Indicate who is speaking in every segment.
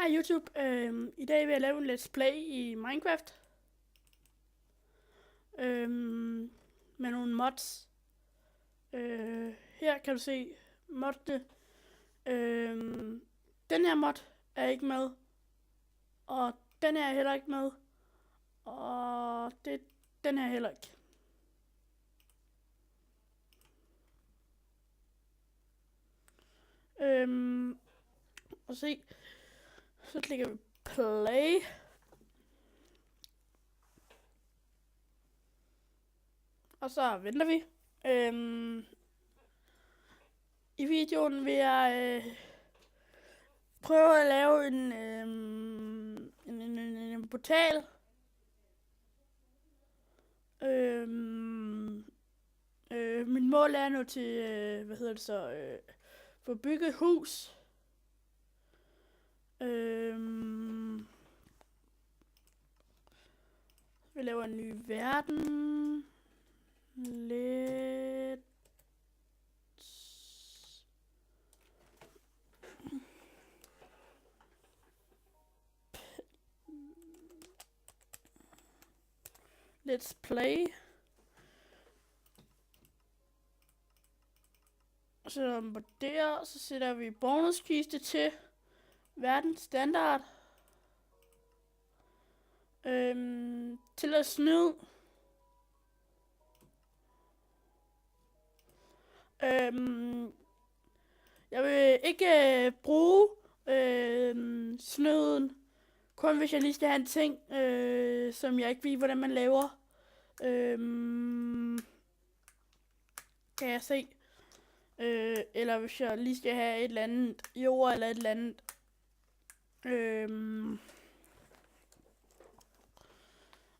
Speaker 1: Hej YouTube, i dag vil jeg lave en let's play i Minecraft med nogle mods. Her kan du se moddene. Den her mod er ikke med, og den her er heller ikke med, og den her heller ikke. Og se, så klikker vi play. Og så venter vi. I videoen vil jeg prøve at lave en portal. Mit mål er nu til, få bygget et hus. Vi laver en ny verden. Let's play. Så sætter vi på der, så sætter vi bonuskiste til verdens standard. Til at snyde. Jeg vil ikke bruge snøden, kun hvis jeg lige skal have en ting, som jeg ikke ved, hvordan man laver. Kan jeg se. Eller hvis jeg lige skal have et eller andet jord eller et eller andet.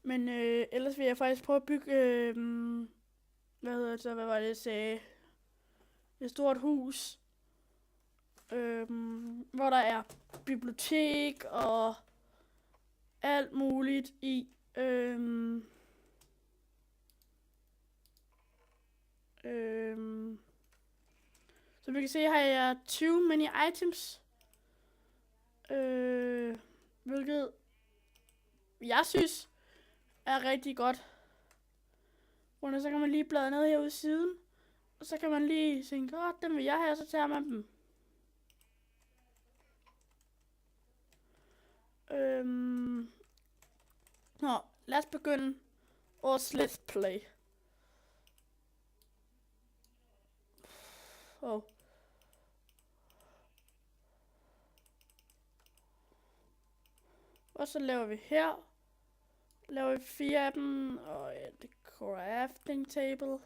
Speaker 1: Men ellers vil jeg faktisk prøve at bygge, hvad var det jeg sagde? Et stort hus, hvor der er bibliotek og alt muligt i. Så vi kan se, har jeg 20 mini items, hvilket jeg synes er rigtig godt. Og så kan man lige bladre ned herude i siden, og så kan man lige tænke, den vil jeg have, og så tager man dem. Nå, lad os begynde vores let's play. Og så laver vi her. Laver vi 4 af dem, og ja, det er crafting table.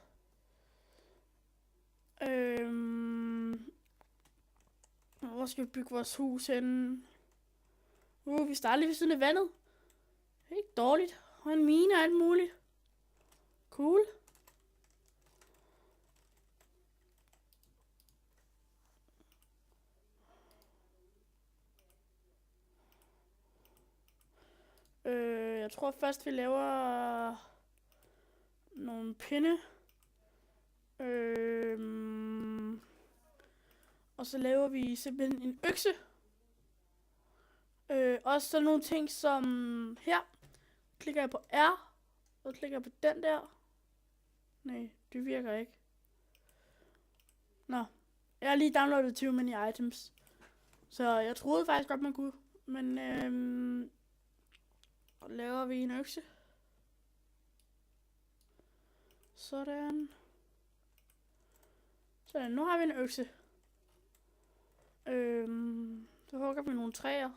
Speaker 1: Hvor skal vi bygge vores hus henne? Vi starter lige ved siden af vandet. Det er ikke dårligt. Og en mine og alt muligt. Cool. Jeg tror først vi laver nogle pinde. Og så laver vi simpelthen en økse. Også sådan nogle ting som her. Klikker jeg på R, og klikker jeg på den der. Nej, det virker ikke. Nå, jeg har lige downloadet 20 mini items. Så jeg troede faktisk godt man kunne. Men og laver vi en økse. Sådan. Sådan, nu har vi en økse. Så hugger vi nogle træer.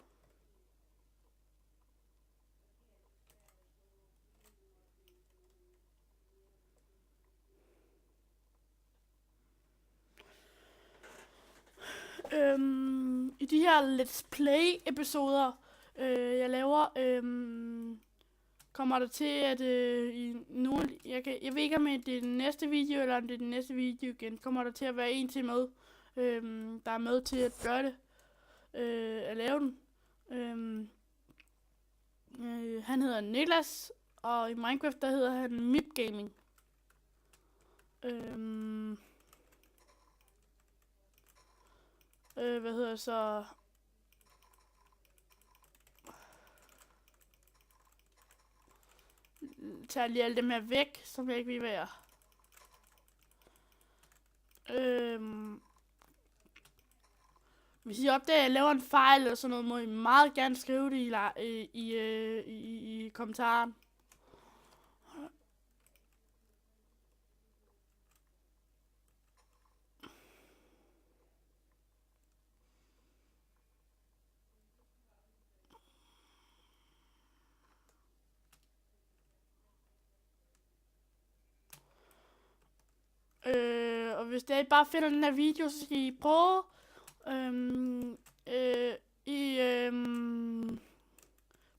Speaker 1: I de her let's play episoder, jeg laver, kommer der til at i nogle, jeg ved ikke om det er den næste video eller om det er den næste video igen, kommer der til at være en til med, der er med til at gøre det, at lave den. Han hedder Niklas, og i Minecraft der hedder han Mip Gaming. tager lige alle dem her væk, som jeg ikke vil være. Hvis I opdager, at jeg laver en fejl eller sådan noget, må I meget gerne skrive det i kommentaren. Og hvis I bare finder den her video, så skal I prøve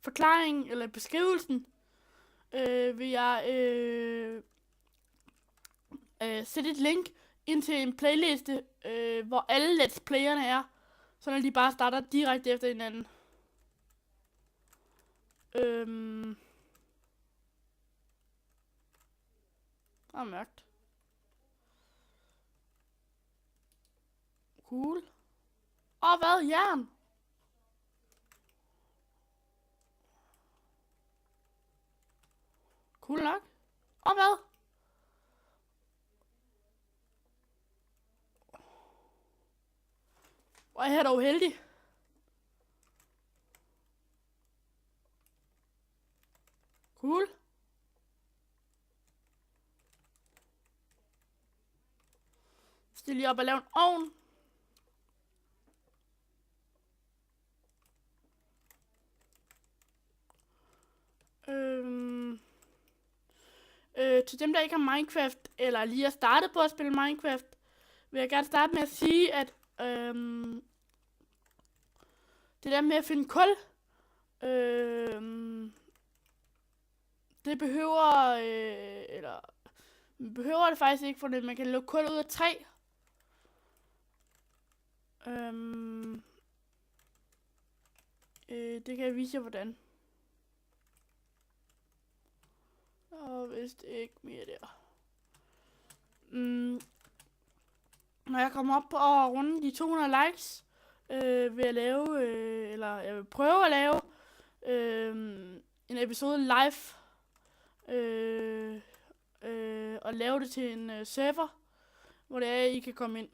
Speaker 1: forklaringen eller beskrivelsen vil jeg sætte et link ind til en playliste, hvor alle let's playerne er, så når de bare starter direkte efter hinanden. Det er mørkt. Cool. Og hvad? Jern? Cool nok. Og hvad? Hvor er jeg dog heldig. Cool. Stil lige op og lave en ovn. Til dem, der ikke har Minecraft, eller lige er startet på at spille Minecraft, vil jeg gerne starte med at sige, at det der med at finde kul, det behøver, behøver det faktisk ikke, for det man kan lukke kul ud af træ. Det kan jeg vise jer hvordan. Og vist ikke mere der. Når jeg kommer op og runde de 200 likes, vil jeg lave, eller jeg vil prøve at lave en episode live, og lave det til en server, hvor det er, I kan komme ind.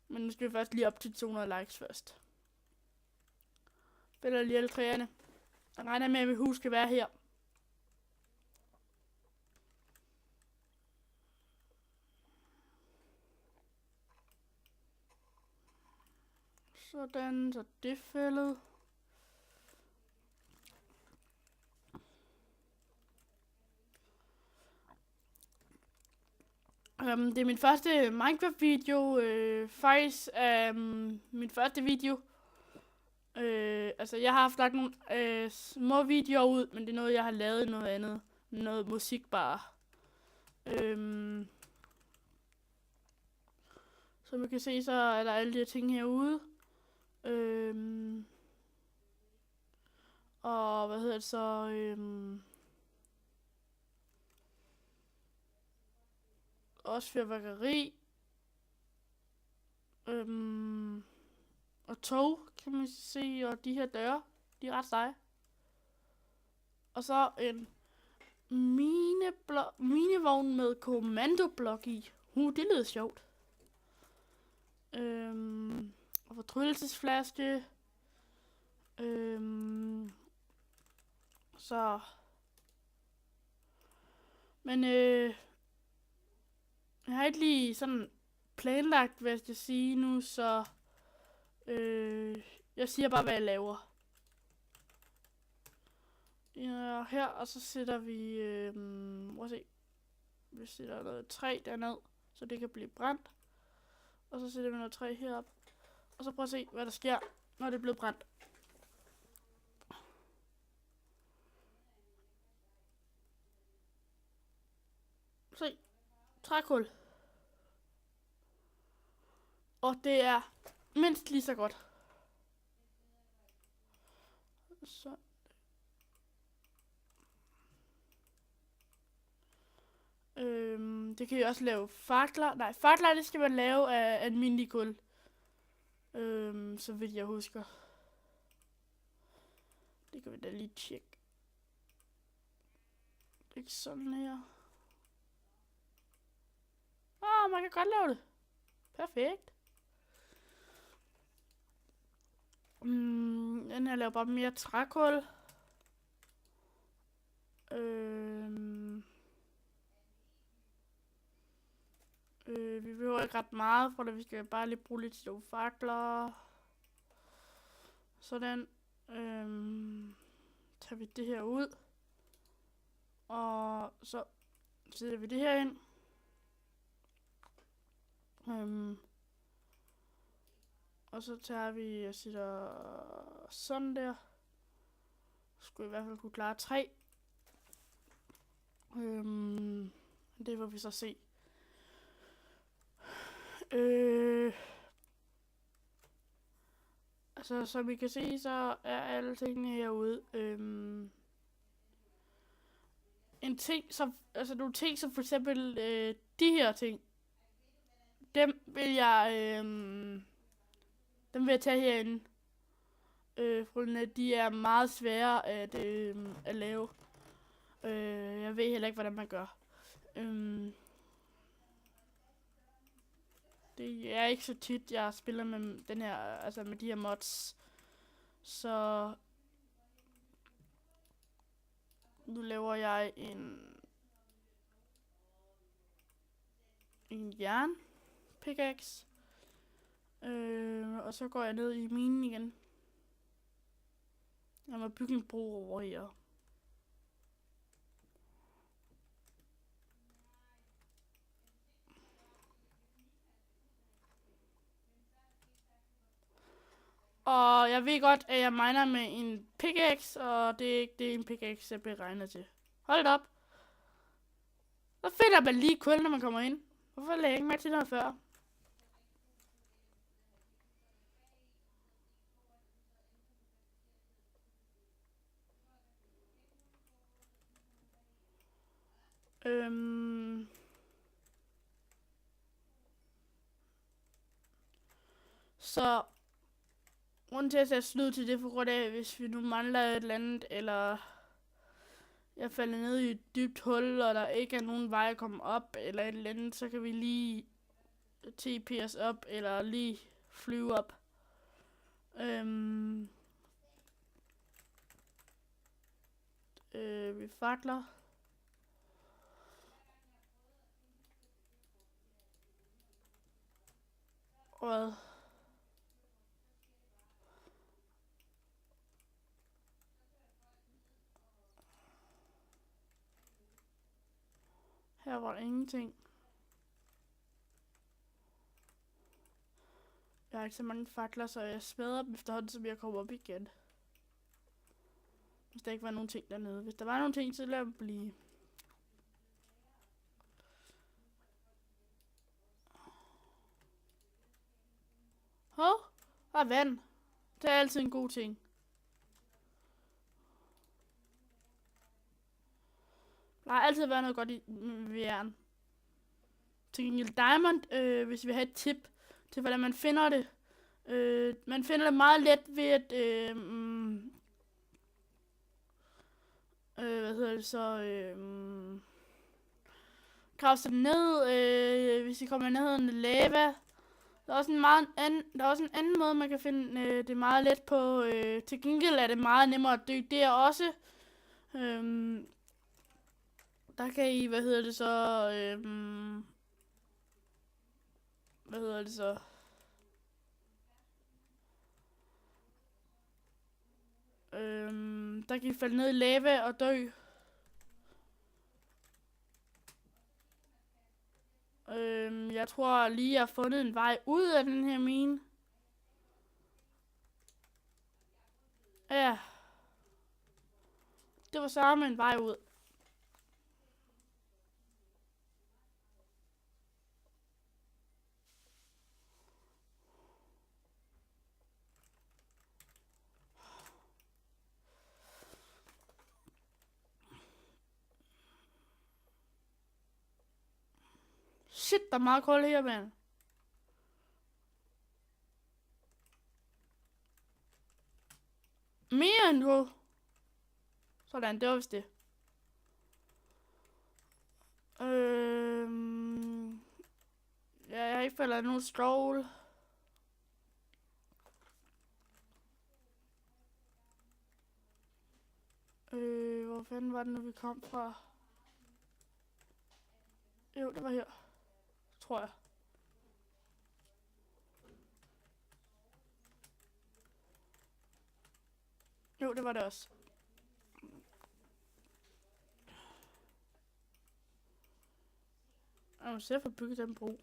Speaker 1: Men nu skal vi først lige op til 200 likes først. Spiller lige alle træerne. Jeg regner med, at mit hus skal være her. Sådan, så det fældet. Det er min første Minecraft video, faktisk min første video. Altså jeg har haft lagt nogle små videoer ud, men det er noget jeg har lavet noget andet, noget musik bare. Som I kan se, så er der alle de her ting herude. Og hvad hedder det så? Også fyrværkeri. Og tog, kan man se, og de her døre, de er ret seje. Og så en minevogn med kommandoblok i. Det lyder sjovt. Og fortryllelsesflaske. Så. Men jeg har ikke lige sådan planlagt, hvad jeg skal sige nu, så jeg siger bare, hvad jeg laver. Ja, her, og så sætter vi, prøv at se, vi sætter noget træ derned, så det kan blive brændt. Og så sætter vi noget træ herop, og så prøv at se, hvad der sker, når det er blevet brændt. Se, trækul. Og det er mindst lige så godt. Så. Det kan I også lave fakler. Nej, fakler det skal man lave af almindelig kul. Så vidt jeg husker. Det kan vi da lige tjekke. Ikke sådan her. Man kan godt lave det. Perfekt. Den her laver bare mere trækul. Vi behøver ikke ret meget, for det vi skal bare lige bruge lidt til nogle fakler. Sådan. Tager vi det her ud. Og så sætter vi det her ind. Og så tager vi og sætter sådan der. Skulle i hvert fald kunne klare 3. Det vil vi så se. Altså, som I kan se, så er alle tingene herude. En ting, som, altså nogle ting, som for eksempel de her ting. Dem vil jeg tage herinde. For de er meget svære at lave. Jeg ved heller ikke, hvordan man gør. Det er ikke så tit, jeg spiller med den her, altså med de her mods. Så nu laver jeg en jern pickaxe. Og så går jeg ned i minen igen. Jeg må bygge en bro over her. Og jeg ved godt, at jeg miner med en pickaxe, og det er ikke det, en pickaxe er beregnet til. Hold da op. Så finder man lige kul, når man kommer ind. Hvorfor lagde jeg ikke mærke til noget før? Så grunden til at jeg slut til det, for grund af, hvis vi nu mangler et eller andet, eller jeg falder ned i et dybt hul, og der ikke er nogen vej at komme op, eller et eller andet, så kan vi lige TP os op, eller lige flyve op. Vi fakler. Og her var der ingenting. Jeg har ikke så mange fakler, så jeg smadrer dem efterhånden, som jeg kommer op igen. Hvis der ikke var nogen ting dernede. Hvis der var nogen ting, så lad dem blive. Hov, der er vand. Det er altid en god ting. Der har altid været noget godt i jern. Til gengæld diamond, hvis vi har et tip til, hvordan man finder det. Man finder det meget let ved at, grave sig ned, hvis I kommer ned under lava. Der er også en anden måde, man kan finde det meget let på. Til gengæld er det meget nemmere at dø der også. Der kan I, der kan I falde ned i lava og dø. Jeg tror lige, jeg har fundet en vej ud af den her mine. Ja. Det var så med en vej ud. Shit, der er meget kul her, mand. Mere end du. Sådan, det var vist det. safe, eller nogle stål. Hvor fanden var det nu, vi kom fra? Jo, det var her. Tror jeg. Jo, det var det også. Jeg må se at få bygget den bro.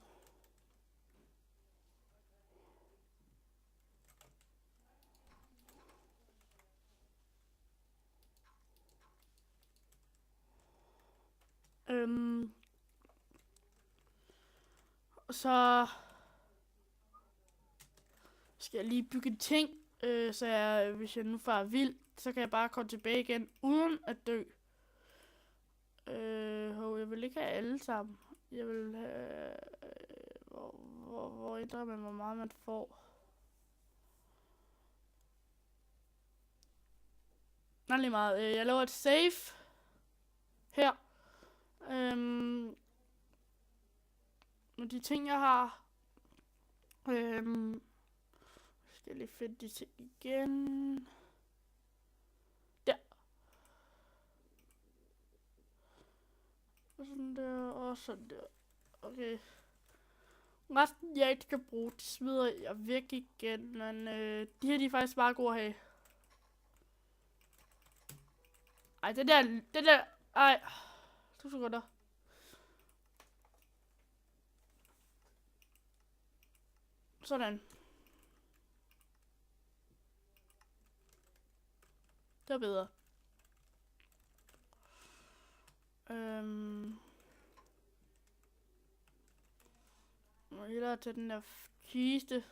Speaker 1: Så skal jeg lige bygge en ting, så hvis jeg nu farer vild, så kan jeg bare komme tilbage igen, uden at dø. Jeg vil ikke have alle sammen. Jeg vil have... Hvor ændrer man, hvor meget man får? Nå, lige meget. Jeg laver et save her. Med de ting, jeg har. Skal jeg lige finde de ting igen. Der. Og sådan der, og sådan der. Okay. Resten, jeg ikke skal bruge, de smider jeg væk igen, men de her, de er faktisk bare gode at have. Ej, det der, ej. 2 sekunder. Sådan. Det er bedre. Jeg må hellere tage den der kiste.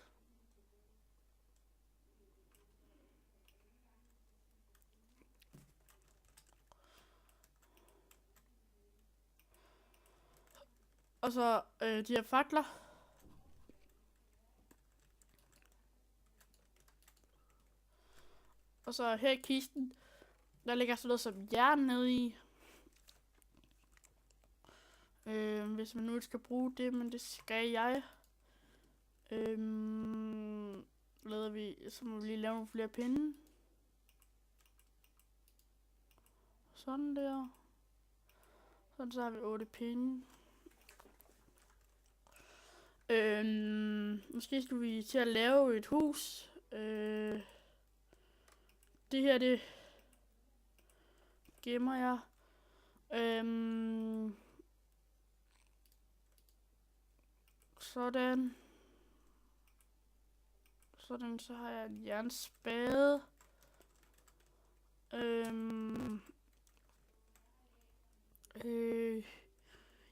Speaker 1: Og så de her fakler. Og så her i kisten, der ligger sådan noget som jern nede i. Hvis man nu ikke skal bruge det, men det skal jeg. Så må vi lige lave nogle flere pinde. Sådan der. Sådan så har vi 8 pinde. Måske skal vi til at lave et hus. Det her, det gemmer jeg. Sådan. Sådan, så har jeg en jernspade.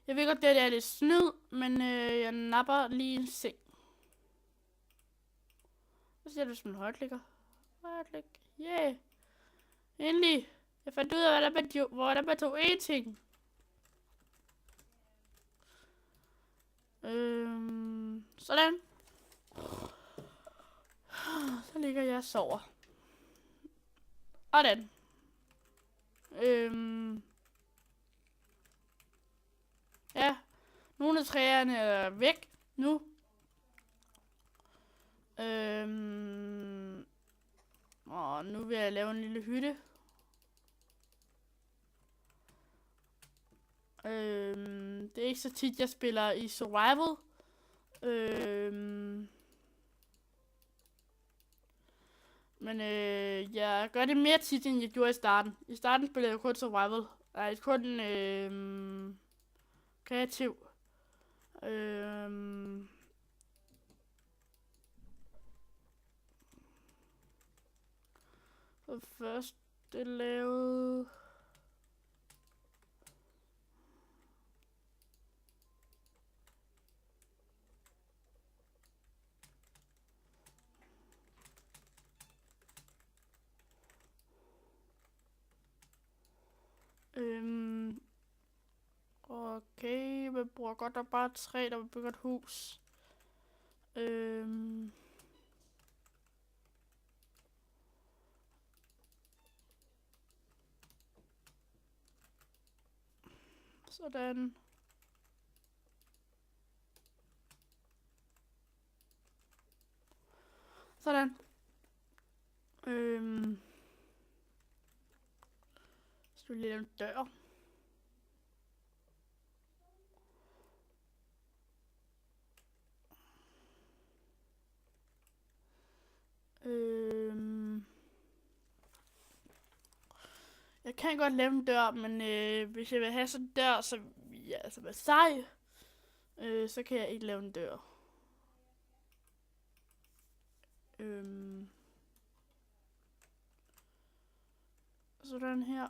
Speaker 1: Jeg ved godt, det er lidt snyd, men jeg napper lige en seng. Hvad siger du som en højklikker? Højklik. Yeah. Endelig. Jeg fandt ud af, hvordan man tog en ting. Sådan. Så ligger jeg og sover. Og den. Ja. Nogle af træerne er væk nu. Og nu vil jeg lave en lille hytte. Det er ikke så tit, jeg spiller i survival. Men jeg gør det mere tit, end jeg gjorde i starten. I starten spillede jeg kun survival. Nej, kun kreativ. Så først det lavede... Okay, man bruger godt nok bare træ, der man bygger et hus. Sådan. Sådan. Så vil jeg lave en dør. Jeg kan godt lave en dør, men hvis jeg vil have sådan en dør, så vil jeg altså være sej. Så kan jeg ikke lave en dør. Sådan her.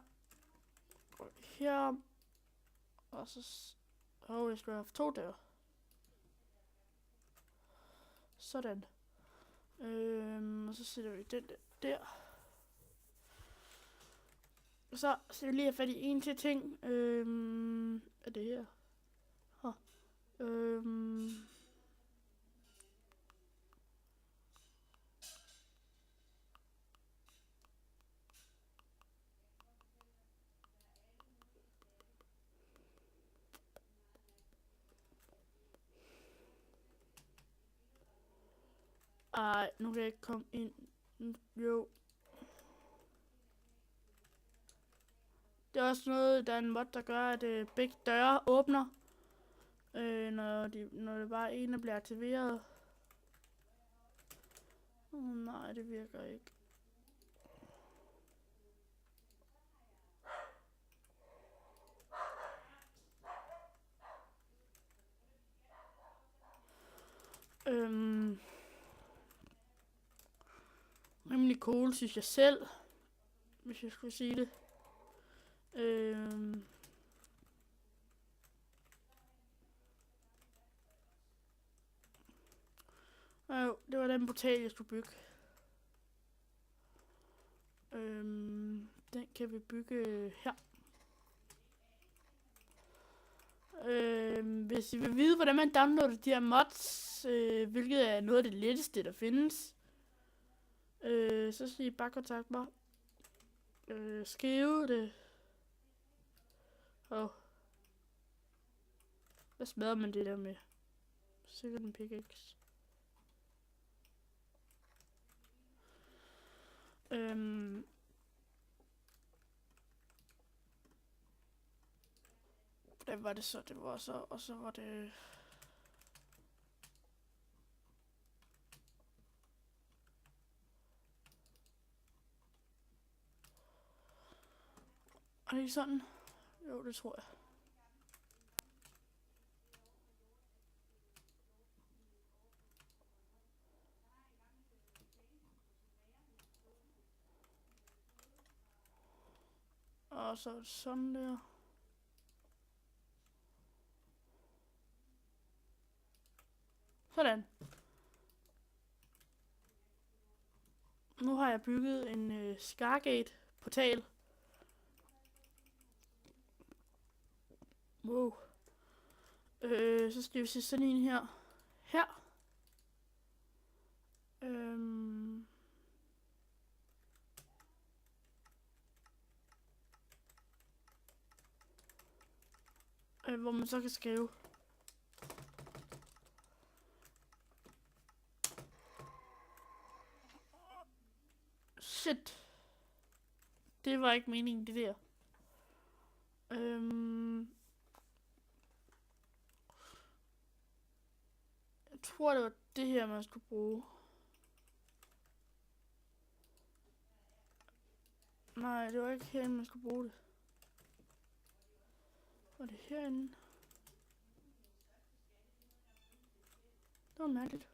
Speaker 1: Og her. Og så... jeg skulle have 2 døre. Sådan. Og så sætter vi den der. Og så skal vi lige have fat i en til ting. Er det her? Ej, nu kan jeg ikke komme ind. Jo. Det er også noget, der er en mod, der gør, at begge døre åbner, når det bare ene bliver aktiveret. Nej, det virker ikke. Rimelig cool, synes jeg selv, hvis jeg skulle sige det. Det var den portal, jeg skulle bygge. Den kan vi bygge her. Hvis I vil vide, hvordan man downloader de her mods, hvilket er noget af det letteste, der findes, så skal I bare kontakte mig. Skrive det. Hvad smadrer man det der med? Sikkert en pickaxe. Hvordan var det så? Det var så, og så var det... Er det ikke sådan? Jo, det tror jeg. Og så er det sådan der. Sådan. Nu har jeg bygget en Scargate portal. Wow. Så skal vi se sådan en her. Her. Hvor man så kan skrive. Shit. Det var ikke meningen, det der. Jeg tror, det var det her, man skulle bruge. Nej, det var ikke herinde, man skulle bruge det. Var det herinde? Det var mærkeligt.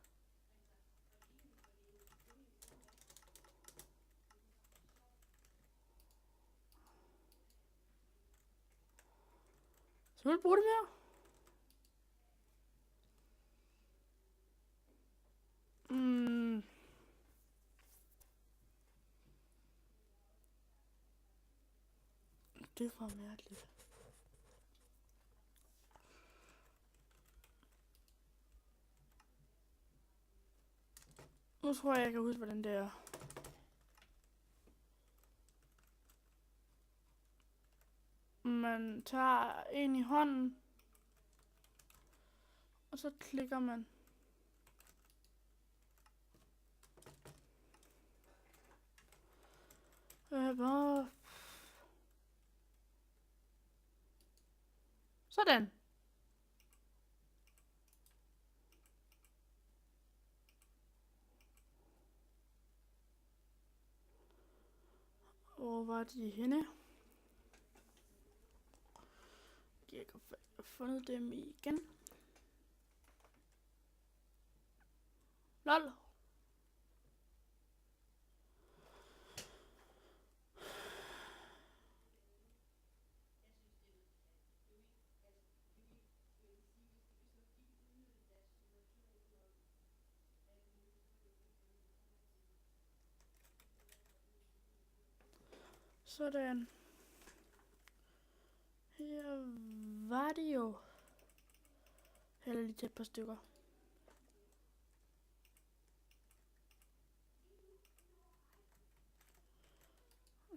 Speaker 1: Så vil du bruge det mere? Det var mærkeligt. Nu tror jeg kan huske, hvordan det er. Man tager en i hånden, og så klikker man. Sådan. Og hvor er de henne? Jeg har fundet dem igen. Lol. Sådan. Her var det jo. Hælder lige til et par stykker.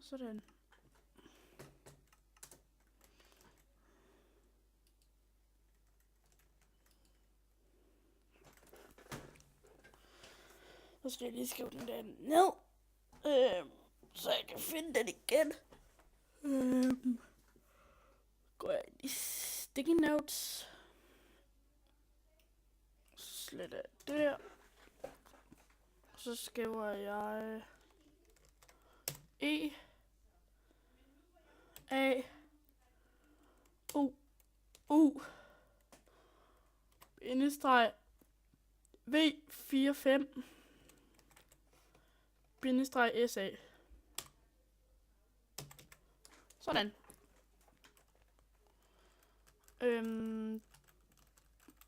Speaker 1: Sådan. Så skal jeg lige skrive den der ned. Så jeg kan finde den igen. Går jeg ind i sticky notes. Sletter der. Så skriver jeg E A U U bindestreg V45 bindestreg SA. Sådan.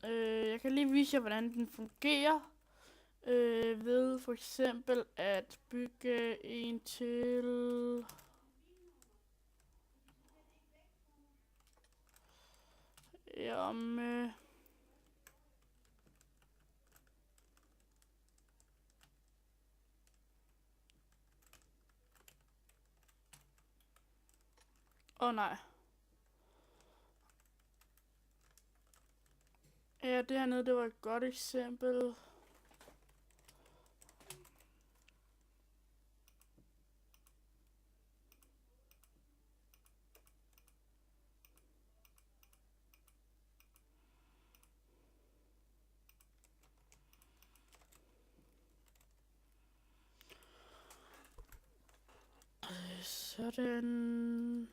Speaker 1: Jeg kan lige vise jer, hvordan den fungerer. Ved for eksempel at bygge en til nej. Ja, det hernede, det var et godt eksempel. Sådan.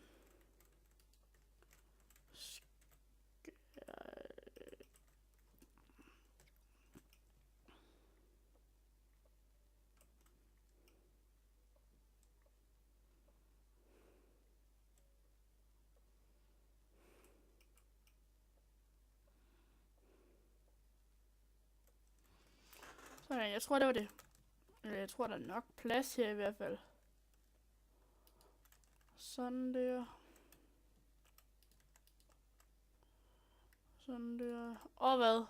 Speaker 1: Sådan, jeg tror, det var det. Jeg tror, der er nok plads her i hvert fald. Sådan der. Sådan der. Og hvad?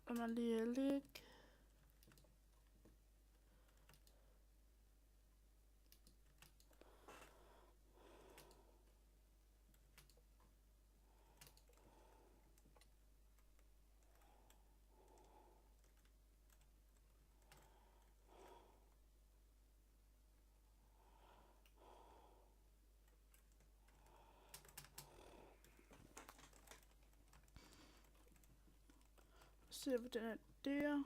Speaker 1: Og man lige ligge. Se på den her der.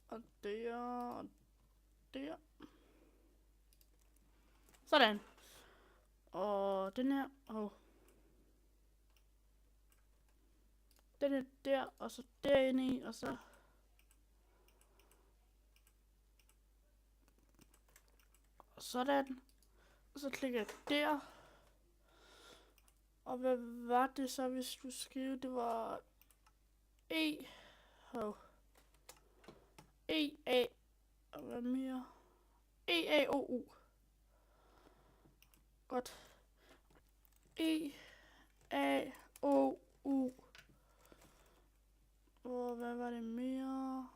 Speaker 1: Og der, og der. Sådan. Og den her, den er der, og så derinde i, og så sådan. Og så klikker jeg der. Og hvad var det så, hvis du skrev, det var E A, og hvad mere? E A O U. Godt. E A O U. Og hvad var det mere?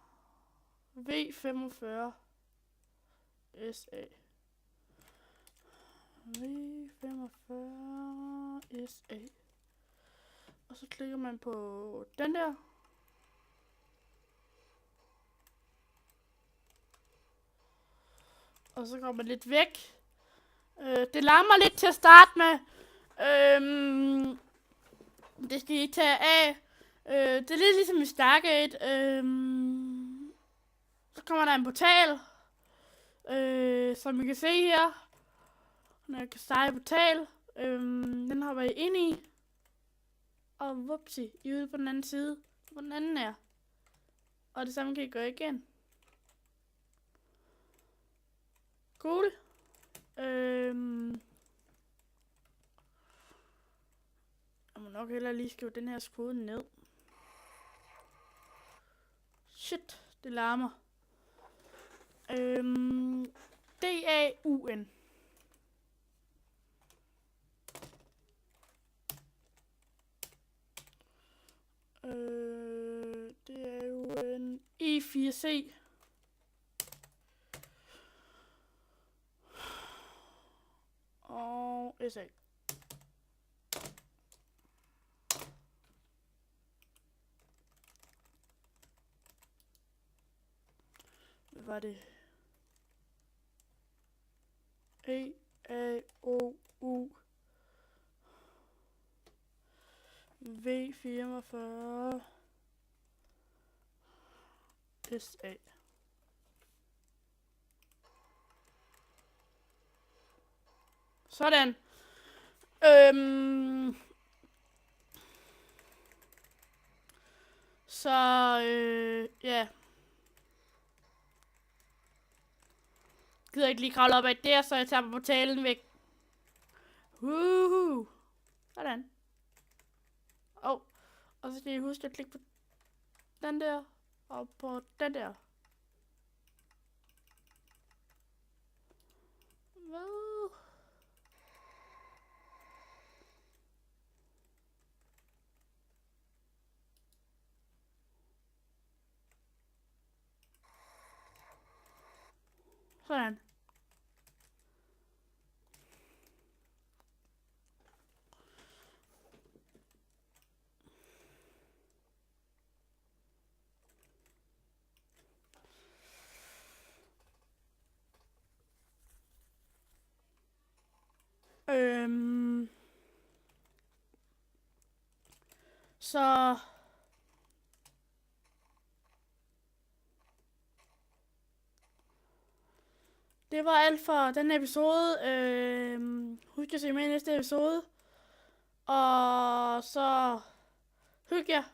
Speaker 1: V45 SA. V45 SA. Og så klikker man på den der. Og så går man lidt væk. Det larmer lidt til at starte med. Det skal I tage af. Det er lidt ligesom i Stargate. Så kommer der en portal. Som I kan se her. Når jeg kan starte portal. Den hopper I ind i. Og vupsi, I er ude på den anden side. På den anden her. Og det samme kan I gøre igen. Cool. Jeg må nok hellere lige skrive den her kode ned. Shit, det larmer. DAUN. DAUN E4C. Og SA. Hvad var det? A-O-U V44 SA. Sådan. Så ja. Gider ikke lige kravle op ad der, så jeg tager portalen væk. Sådan. Og så skal I huske at klikke på den der, og på den der. Sådan. Så det var alt for den episode. Husk at se med i næste episode. Og så hygge jer.